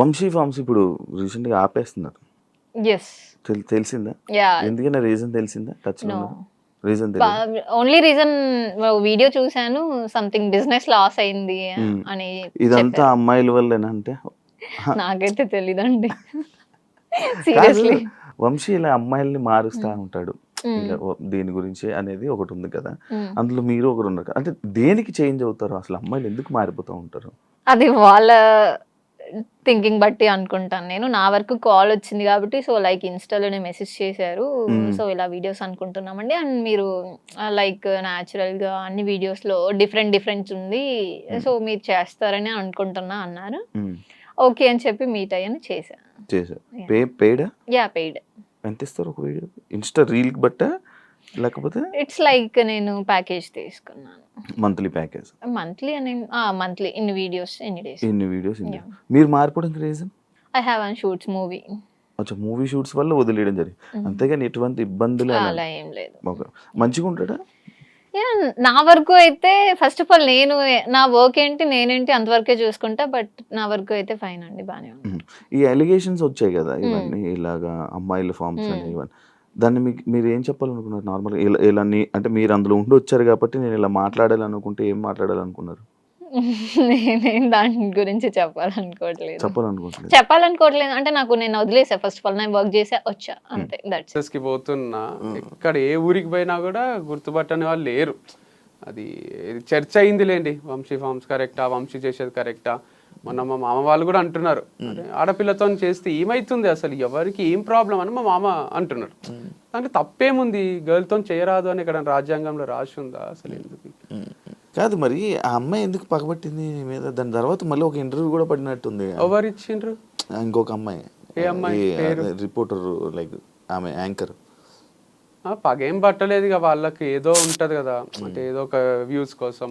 Vamsi forms ఇప్పుడు recent గా ఆపేస్తున్నారు. Yes. తెలిసిందా? యాహ్! ఎందుకన్నా రీజన్ తెలిసిందా? టచ్ లో నో. ఉన్నారు? రీజన్ తెలియదు. ఓన్లీ రీజన్ వీడియో చూసాను. సంథింగ్ బిజినెస్ లాస్ అయింది అని ఇదంతా చెప్పారు. అమ్మాయిల వల్లేనా అంటే? నాకైతే తెలీదండి. కాదు, సీరియస్లీ. వంశీ ఇలా అమ్మాయిల్ని మారుస్తా ఉంటాడు. ఇలా దీని గురించి అనేది ఒకటి ఉంది కదా, అందులో మీరు ఒకరు ఉన్నారు కదా. అంటే దేనికి చేంజ్ అవుతారు అసలు? అమ్మాయిలు ఎందుకు మారిపోతూ ఉంటారు? అది వాళ్ళ థింకింగ్ బట్టి అనుకుంటాను నేను. నా వరకు కాల్ వచ్చింది కాబట్టి సో లైక్ ఇన్‌స్టా‌లోనే మెసేజ్ చేశారు. సో ఇలా వీడియోస్ అనుకుంటున్నామండి. అండ్ మీరు లైక్ న్యాచురల్‌గా అన్ని వీడియోస్‌లో డిఫరెంట్ ఉంది. సో మీరు చేస్తారని అనుకుంటున్నా అన్నారు. ఓకే అని చెప్పి మీట్ అయ్యాను, చేశా. చేశారు. యాహ్! పెయిడా? యాహ్! పెయిడ్. ఎంత ఇస్తారు ఒక వీడియో? ఇన్స్టా రీల్ బట్టా లేకపోతే ఇట్స్ లైక్ నేను ప్యాకేజ్ తీసుకున్నాను. Monthly package? మంత్లీ అని మంత్లీ ఇన్ని వీడియోస్ ఎన్ని డేస్. ఇన్ని వీడియోస్ యాహ్! మీరు మారిపోవడానికి reason? I have one shoots movie. అచ్చా, మూవీ షూట్స్ వల్ల వదిలేయడం జరిగింది. అంతేగాని ఎటువంటి ఇబ్బందులు అలా ఏం లేదు. మంచిగా ఉంటాడా? యాహ్! నా వరకు అయితే ఫస్ట్ ఆఫ్ ఆల్ నేను నా వర్క్ ఏంటి, నేనేంటి అంతవరకే చూసుకుంటా. బట్ నా వరకు అయితే ఫైన్ అండి, బానే ఉంది. ఈ అలిగేషన్స్ వచ్చాయి కదా ఇవన్నీ, ఇలాగా అమ్మాయిల ఫార్మ్స్ అని ఇవన్నీ, దాన్ని మీరు ఏం చెప్పాలనుకున్నారు నార్మల్గా? ఇలా అంటే మీరు అందులో ఉండి వచ్చారు కాబట్టి నేను ఇలా మాట్లాడాలనుకుంటే ఏం మాట్లాడాలనుకున్నారు? నేనేం దాని గురించి చెప్పాలనుకోవట్లేదు. చెప్పాలనుకోవట్లేదు అంటే నేను వదిలేసా. ఫస్ట్ ఆఫ్ ఆల్ నేను వర్క్ చేసా, వచ్చా అంతే. దట్స్ కి పోతున్నా, ఎక్కడ ఏ ఊరికి పోయినా కూడా గుర్తుపట్టని వాళ్ళు లేరు. అది చర్చ అయిందిలేండి, వంశీ ఫార్మ్స్ కరెక్టా, వంశీ చేసేది కరెక్టా. మొన్న మా మామ వాళ్ళు కూడా అంటున్నారు, ఆడపిల్లతో చేస్తే ఏమైతుంది అసలు, ఎవరికి ఏం ప్రాబ్లం అని మా మామ అంటున్నారు. దాంట్లో తప్పేముంది, గర్ల్తో చేయరాదు అని ఇక్కడ రాజ్యాంగంలో రాసి ఉందా అసలు? ఎందుకు కాదు మరి ఆ అమ్మాయి ఎందుకు పగబట్టింది నీ మీద? దాని తర్వాత మళ్ళీ ఒక ఇంటర్వ్యూ కూడా పడినట్టుంది. ఎవరు ఇచ్చిండ్రు? ఇంకొక అమ్మాయి, ఏ అమ్మాయి పేరు? రిపోర్టర్, లైక్ ఆమె యాంకర్. పగేం పట్టలేదు ఇక, వాళ్ళకి ఏదో ఉంటది కదా, అంటే ఏదో ఒక వ్యూస్ కోసం.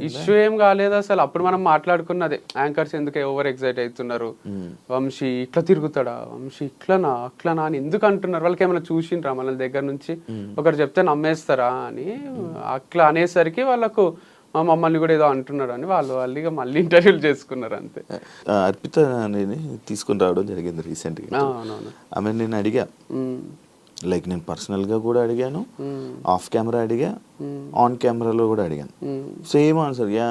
ఇష్యూ ఏం కాలేదు అసలు. అప్పుడు మనం మాట్లాడుకున్నదే, యాంకర్స్ ఎందుకు ఓవర్ ఎక్సైట్ అవుతున్నారు, వంశీ ఇట్లా తిరుగుతాడా, వంశీ ఇట్లనా అట్లనా అని ఎందుకు అంటున్నారు, వాళ్ళకి ఏమైనా చూసిండ్రా మన దగ్గర నుంచి, ఒకరు చెప్తే నమ్మేస్తారా అని అట్లా అనేసరికి వాళ్ళకు మమ్మల్ని కూడా ఏదో అంటున్నారు అని వాళ్ళు ఇక మళ్ళీ ఇంటర్వ్యూలు చేసుకున్నారు అంతే. అర్పిత అనేది తీసుకుని రావడం జరిగింది రీసెంట్గా. ఆమె నేను అడిగా, లైక్ నేను పర్సనల్గా కూడా అడిగాను, ఆఫ్ కెమెరా అడిగా, ఆన్ కెమెరాలో కూడా అడిగాను. సేమ్ ఆన్సర్, యా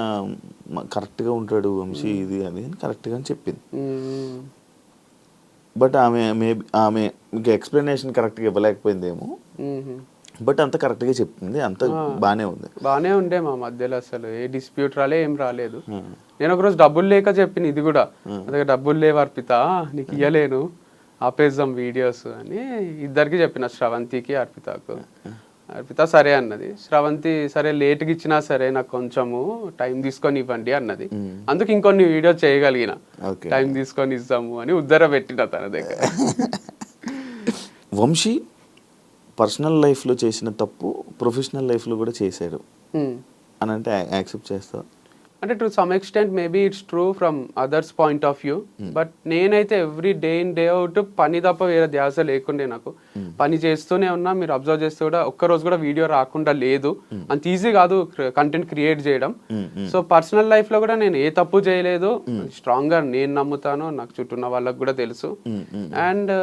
కరెక్ట్గా ఉంటాడు వంశీ ఇది అది కరెక్ట్గా అని చెప్పింది. బట్ ఆమె ఇంకా ఎక్స్ప్లెనేషన్ కరెక్ట్గా ఇవ్వలేకపోయిందేమో, బట్ అంత కరెక్ట్గా చెప్తుంది, అంత బాగానే ఉండే మా మధ్యలో. అసలు ఏ డిస్ప్యూట్ ఏం రాలేదు. నేను ఒకరోజు డబ్బులు లేక చెప్పిన, ఇది కూడా అదే డబ్బులు లేవు అర్పిత, నీకు ఇయ్యలేను, ఆపేద్దాం వీడియోస్ అని ఇద్దరికి చెప్పిన, శ్రవంతికి అర్పితకు. అర్పిత సరే అన్నది, శ్రవంతి సరే లేట్గా ఇచ్చినా సరే నాకు కొంచెము టైం తీసుకొని ఇవ్వండి అన్నది. అందుకు ఇంకొన్ని వీడియో చేయగలిగిన, టైం తీసుకొని ఇస్తాము అని ఉద్దర పెట్టిన తన దగ్గర. వంశీ పర్సనల్ లైఫ్లో చేసిన తప్పు ప్రొఫెషనల్ లైఫ్లో కూడా చేశాడు అని అంటే యాక్సెప్ట్ చేస్తావు? అంటే to some extent maybe it's true from others point of view. But నేనైతే every day in day out పని తప్ప వేరే ధ్యాస లేకుండే నాకు. పని చేస్తూనే ఉన్నా, మీరు అబ్జర్వ్ చేస్తే కూడా ఒక్కరోజు కూడా వీడియో రాకుండా లేదు. అంత ఈజీ కాదు కంటెంట్ క్రియేట్ చేయడం. సో పర్సనల్ లైఫ్ లో కూడా నేను ఏ తప్పు చేయలేదు, స్ట్రాంగ్ గా నేను నమ్ముతాను, నాకు చుట్టూ ఉన్న వాళ్ళకి కూడా తెలుసు. అండ్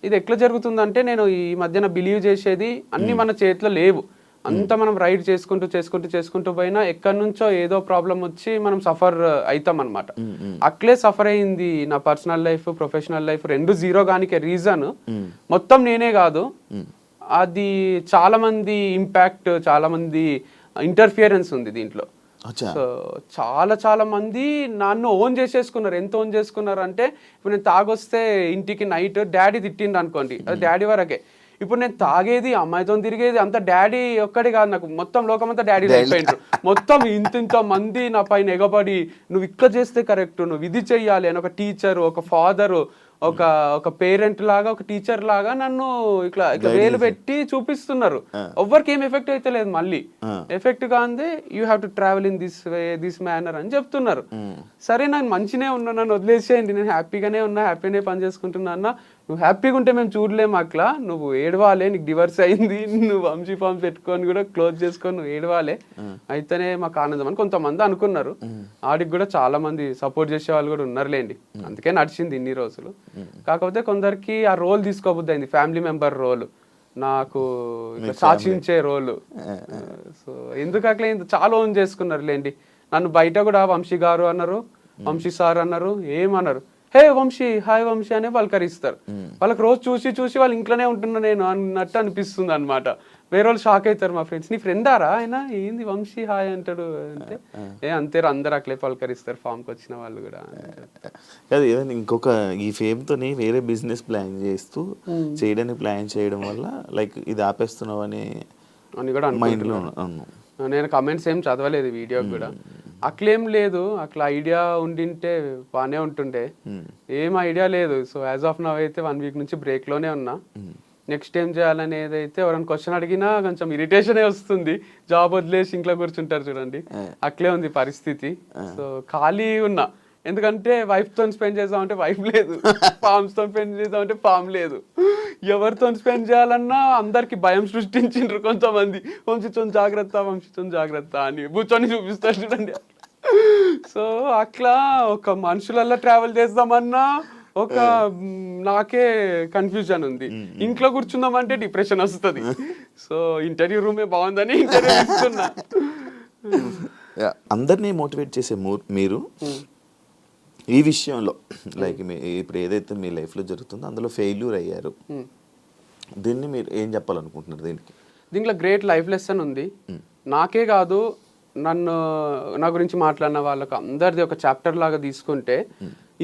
ఇది ఎట్లా జరుగుతుందంటే, నేను ఈ మధ్యన బిలీవ్ చేసేది అన్ని మన చేతిలో లేవు. అంతా మనం రైడ్ చేసుకుంటూ పోయినా ఎక్కడి నుంచో ఏదో ప్రాబ్లం వచ్చి మనం సఫర్ అవుతాం అనమాట. అట్లే సఫర్ అయింది నా పర్సనల్ లైఫ్, ప్రొఫెషనల్ లైఫ్ రెండు జీరో గానికి రీజన్ మొత్తం నేనే కాదు, అది చాలా మంది ఇంపాక్ట్, చాలా మంది ఇంటర్ఫియరెన్స్ ఉంది దీంట్లో. సో చాలా మంది నన్ను ఓన్ చేసేసుకున్నారు. ఎంత ఓన్ చేసుకున్నారు అంటే, ఇప్పుడు నేను తాగొస్తే ఇంటికి నైట్ డాడీ తిట్టిండు అనుకోండి, అది డాడీ వరకే. ఇప్పుడు నేను తాగేది, అమ్మాయితో తిరిగేది అంత డాడీ ఒక్కడే కాదు, నాకు మొత్తం లోకమంతా డాడీ అయిపోయిండ్రు. మొత్తం ఇంత మంది నా పైన ఎగబడి, నువ్వు ఇక్కడ చేస్తే కరెక్ట్, నువ్వు ఇది చెయ్యాలి అని ఒక టీచరు, ఒక ఫాదరు, ఒక పేరెంట్ లాగా ఒక టీచర్ లాగా నన్ను ఇట్లా వేలు పెట్టి చూపిస్తున్నారు. ఎవ్వరికి ఏం ఎఫెక్ట్ అయితే లేదు, మళ్ళీ ఎఫెక్ట్ కాందే you have to travel in this way this manner అని చెప్తున్నారు. సరే నేను మంచినే ఉన్నా, నన్ను వదిలేసేయండి, నేను హ్యాపీగానే ఉన్నా, హ్యాపీనే పని చేసుకుంటున్నా అన్న. నువ్వు హ్యాపీగా ఉంటే మేము చూడలేము అట్లా, నువ్వు ఏడవాలే, నీకు డివర్స్ అయింది, నువ్వు వంశీ ఫామ్ పెట్టుకొని కూడా క్లోజ్ చేసుకొని నువ్వు ఏడవాలే, అయితేనే మాకు ఆనందం అని కొంతమంది అనుకున్నారు. ఆడికి కూడా చాలా మంది సపోర్ట్ చేసే వాళ్ళు కూడా ఉన్నారులేండి, అందుకే నడిచింది ఇన్ని రోజులు. కాకపోతే కొందరికి ఆ రోల్ తీసుకోబుద్ది అయింది, ఫ్యామిలీ మెంబర్ రోల్, నాకు సాక్షించే రోల్. సో ఎందుకు అట్లా చాలా ఓన్ చేసుకున్నారు లేండి. నన్ను బయట కూడా వంశీ గారు అన్నారు, వంశీ సార్ అన్నారు, ఏమన్నారు, హే వంశీ, హాయ్ వంశీ అనే పలకరిస్తారు. వాళ్ళకి రోజు చూసి వాళ్ళు ఇంట్లోనే ఉంటున్నా నేను అన్నట్టు అనిపిస్తుంది అనమాట. వేరే వాళ్ళు షాక్ అవుతారు, మా ఫ్రెండ్స్, నీ ఫ్రెండారా ఆయన, ఏంది వంశీ హాయ్ అంటాడు అంటే, అంతే అందరు అట్లే పలకరిస్తారు ఫామ్కి వచ్చిన వాళ్ళు కూడా. కాదు ఏదైనా ఇంకొక ఈ ఫేమ్తోని వేరే బిజినెస్ ప్లాన్ చేస్తూ చేయడానికి ప్లాన్ చేయడం వల్ల లైక్ ఇది ఆపేస్తున్నావు అని కూడా మైండ్లో. నేను కమెంట్స్ ఏం చదవలేదు వీడియోకి కూడా, అట్లేం లేదు, అట్లా ఐడియా ఉండింటే బాగానే ఉంటుండే, ఏం ఐడియా లేదు. సో యాజ్ ఆఫ్ నవ్ అయితే 1 వీక్ నుంచి బ్రేక్లోనే ఉన్నా. నెక్స్ట్ ఏం చేయాలనేది అయితే ఎవరైనా క్వశ్చన్ అడిగినా కొంచెం ఇరిటేషనే వస్తుంది, జాబ్ వదిలేసి ఇంట్లో కూర్చుంటారు చూడండి, అట్లే ఉంది పరిస్థితి. సో ఖాళీ ఉన్నా, ఎందుకంటే వైఫ్తో స్పెండ్ చేద్దామంటే వైఫ్ లేదు, ఫామ్స్తో స్పెండ్ చేద్దామంటే ఫామ్ లేదు, ఎవరితో స్పెండ్ చేయాలన్నా అందరికి భయం సృష్టించిండ్రు కొంతమంది, వంశీతో జాగ్రత్త అని కూర్చొని చూపిస్తారు చూడండి. సో అట్లా ఒక మనుషులల్లో ట్రావెల్ చేద్దామన్నా ఒక నాకే కన్ఫ్యూజన్ ఉంది, ఇంట్లో కూర్చుందామంటే డిప్రెషన్ వస్తుంది. సో ఇంటర్వ్యూ రూమే బాగుందని ఇంటర్వ్యూ ఇస్తున్నా. అందరినీ మోటివేట్ చేసే మీరు ఈ విషయంలో లైక్ ఇప్పుడు ఏదైతే మీ లైఫ్లో జరుగుతుందో అందులో ఫెయిల్యూర్ అయ్యారు, దీన్ని మీరు ఏం చెప్పాలనుకుంటున్నారు? దీంట్లో గ్రేట్ లైఫ్ లెసన్ ఉంది. నాకే కాదు, నా గురించి మాట్లాడిన వాళ్ళకు అందరిది ఒక చాప్టర్ లాగా తీసుకుంటే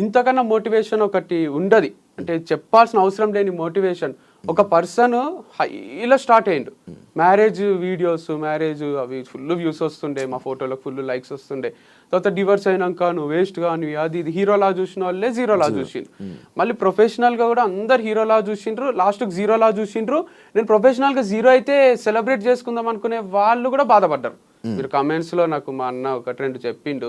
ఇంతకన్నా మోటివేషన్ ఒకటి ఉండదు. అంటే చెప్పాల్సిన అవసరం లేని మోటివేషన్. ఒక పర్సన్ హైలో స్టార్ట్ అయ్యిండు, మ్యారేజ్ వీడియోస్, మ్యారేజ్ అవి ఫుల్ వ్యూస్ వస్తుండే, మా ఫోటోలకు ఫుల్ లైక్స్ వస్తుండే. తర్వాత డివర్స్ అయినాక నువ్వు వేస్ట్ గా నువ్వు అది ఇది హీరోలా చూసిన వాళ్ళే జీరోలా చూసిండ్రు. మళ్ళీ ప్రొఫెషనల్ గా కూడా అందరు హీరోలా చూసిండ్రు, లాస్ట్కి జీరోలా చూసిండ్రు. నేను ప్రొఫెషనల్ గా జీరో అయితే సెలబ్రేట్ చేసుకుందాం అనుకునే వాళ్ళు కూడా బాధపడ్డారు. మీరు కమెంట్స్ లో నాకు మా అన్న 1-2 చెప్పిండు,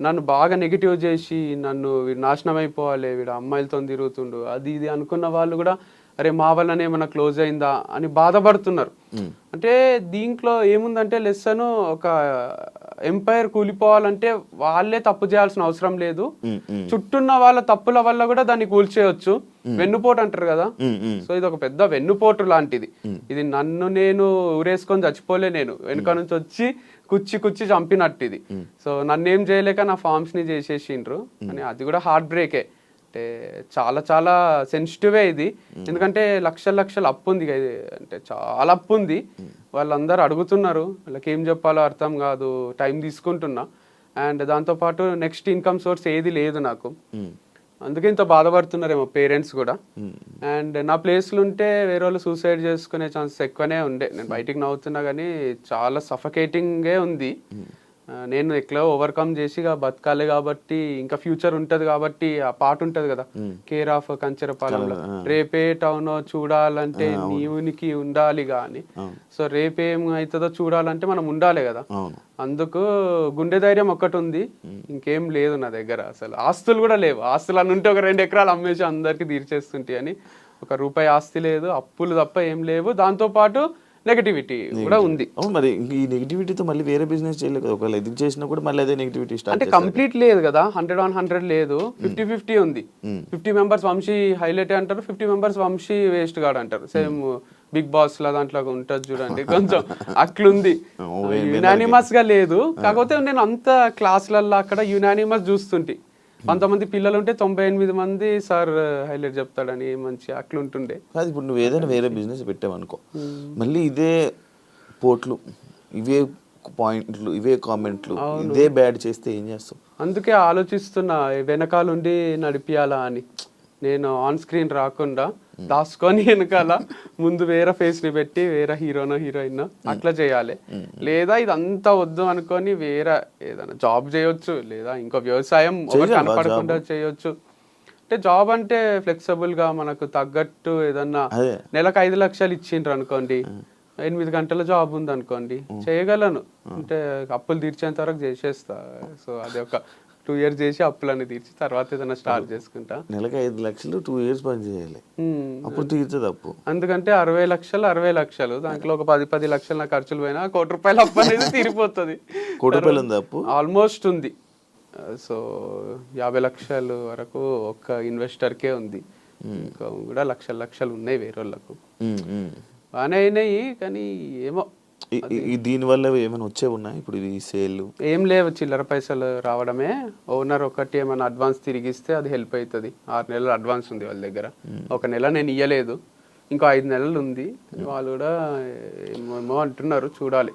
నన్ను బాగా నెగిటివ్ చేసి నన్ను వీడు నాశనం అయిపోవాలి, వీడు అమ్మాయిలతో తిరుగుతుండు అది ఇది అనుకున్న వాళ్ళు కూడా అరే మా వల్లనే ఏమన్నా క్లోజ్ అయిందా అని బాధపడుతున్నారు. అంటే దీంట్లో ఏముందంటే లెసన్, ఒక ఎంపైర్ కూలిపోవాలంటే వాళ్ళే తప్పు చేయాల్సిన అవసరం లేదు, చుట్టూన్న వాళ్ళ తప్పుల వల్ల కూడా దాన్ని కూల్చేయచ్చు. వెన్నుపోటు అంటారు కదా, సో ఇది ఒక పెద్ద వెన్నుపోటు లాంటిది. ఇది నన్ను నేను ఊరేసుకొని చచ్చిపోలే, నేను వెనుక నుంచి వచ్చి కుచ్చి చంపినట్టు ఇది. సో నన్ను ఏం చేయలేక నా ఫార్మ్స్ ని చేసేసిండ్రు అని, అది కూడా హార్ట్ బ్రేకే. అంటే చాలా సెన్సిటివే ఇది, ఎందుకంటే లక్షల అప్పు ఉంది, అంటే చాలా అప్పు ఉంది. వాళ్ళందరూ అడుగుతున్నారు, వాళ్ళకి ఏం చెప్పాలో అర్థం కాదు, టైం తీసుకుంటున్నా. అండ్ దాంతోపాటు నెక్స్ట్ ఇన్కమ్ సోర్స్ ఏది లేదు నాకు, అందుకే ఇంత బాధపడుతున్నారేమో పేరెంట్స్ కూడా. అండ్ నా ప్లేస్లు ఉంటే వేరే వాళ్ళు సూసైడ్ చేసుకునే ఛాన్సెస్ ఎక్కువనే ఉండే. నేను బయటికి నవ్వుతున్నా కానీ చాలా సఫకేటింగే ఉంది. నేను ఎట్లా ఓవర్కమ్ చేసి బతకాలి కాబట్టి, ఇంకా ఫ్యూచర్ ఉంటది కాబట్టి, ఆ పాట ఉంటది కదా, కేర్ ఆఫ్ కంచెరపాలెంలో, రేపే టౌన్ చూడాలంటే నీవునికి ఉండాలి గాని, సో రేపేం అవుతుందో చూడాలంటే మనం ఉండాలి కదా. అందుకు గుండె ధైర్యం ఒక్కటి ఉంది, ఇంకేం లేదు నా దగ్గర. అసలు ఆస్తులు కూడా లేవు, ఆస్తులు అని ఉంటే ఒక 2 ఎకరాలు అమ్మేసి అందరికి తీర్చేస్తుంటే అని, 1 రూపాయి ఆస్తి లేదు, అప్పులు తప్ప ఏం లేవు. దాంతో పాటు నెగటివిటీ కూడా ఉంది. మరి ఈ నెగటివిటీతో మళ్ళీ వేరే బిజినెస్ చేయలేదు, ఒకవేళ ఇది చేసినా కూడా మళ్ళీ అదే నెగటివిటీ స్టార్ట్. అంటే కంప్లీట్ లేదు కదా, 100 లేదు, 50-50 ఉంది. 50 మెంబర్స్ వంశీ హైలైట్ అంటారు, 50 మెంబర్స్ వంశీ వేస్ట్ గాడు అంటారు. సేమ్ బిగ్ బాస్ లా దాంట్లో ఉంటది చూడండి, కొంచెం అట్లుంది. యునానిమస్ గా లేదు, కాకపోతే నేను అంత క్లాసులలో అక్కడ యునానిమస్ చూస్తుంటే, 100 మంది పిల్లలు ఉంటే 98 మంది సార్ హైలైట్ చెప్తాడని మంచి అట్లుంటుండే. కాదు ఇప్పుడు నువ్వు ఏదైనా వేరే బిజినెస్ పెట్టావనుకో, మళ్ళీ ఇదే పోట్లు, ఇవే పాయింట్లు, ఇవే కామెంట్లు, ఇదే బ్యాడ్ చేస్తే ఏం చేస్తావు? అందుకే ఆలోచిస్తున్నా వెనకాలండి నడిపియాలా అని. నేను ఆన్ స్క్రీన్ రాకుండా దాచుకొని వెనకాల ముందు వేరే ఫేస్ ని పెట్టి వేరే హీరోనో హీరోయిన్ అట్లా చేయాలి. లేదా ఇదంతా వద్దు అనుకొని వేరే ఏదైనా జాబ్ చేయొచ్చు, లేదా ఇంకో వ్యవసాయం కనపడకుండా చేయొచ్చు. అంటే జాబ్ అంటే ఫ్లెక్సిబుల్ గా మనకు తగ్గట్టు ఏదన్నా అదే. నెలకు 5 లక్షలు ఇచ్చిండ్రు అనుకోండి, 8 గంటల జాబ్ ఉంది అనుకోండి, చేయగలను. అంటే అప్పులు తీర్చేంత వరకు చేసేస్తా. సో అది ఒక 2 years చేసి అప్పులన్నీ తీర్చి తర్వాత ఏదైనా స్టార్ట్ చేసుకుంటా. నెలకి 5 లక్షలు 2 years పని చేయాలి, అప్పుడు తీర్చదు అప్పు. అందుకంటే 60 లక్షలు దాంట్లో ఒక 10 లక్షలు నా ఖర్చులు పోయినా ₹1 కోటి అప్పు అనేది తీరిపోతుంది. ₹1 కోటి ఉంది అప్పు ఆల్మోస్ట్ ఉంది. సో 50 లక్షలు వరకు ఒక్క ఇన్వెస్టర్కే ఉంది, ఇంకా కూడా లక్షలు ఉన్నాయి వేరే వాళ్ళకు. బాగానే అయినాయి కానీ ఏమో దీని వల్ల ఏమైనా వచ్చే ఉన్నాయి ఇప్పుడు ఈ సేల్? ఏం లేవు, చిల్లర పైసలు రావడమే. ఓనర్ ఒకటి ఏమైనా అడ్వాన్స్ తిరిగిస్తే అది హెల్ప్ అవుతుంది. 6 నెలలు అడ్వాన్స్ ఉంది వాళ్ళ దగ్గర. 1 నెల నేను ఇయ్యలేదు, ఇంకో 5 నెలలు ఉంది. వాళ్ళు కూడా ఏమో అంటున్నారు, చూడాలి.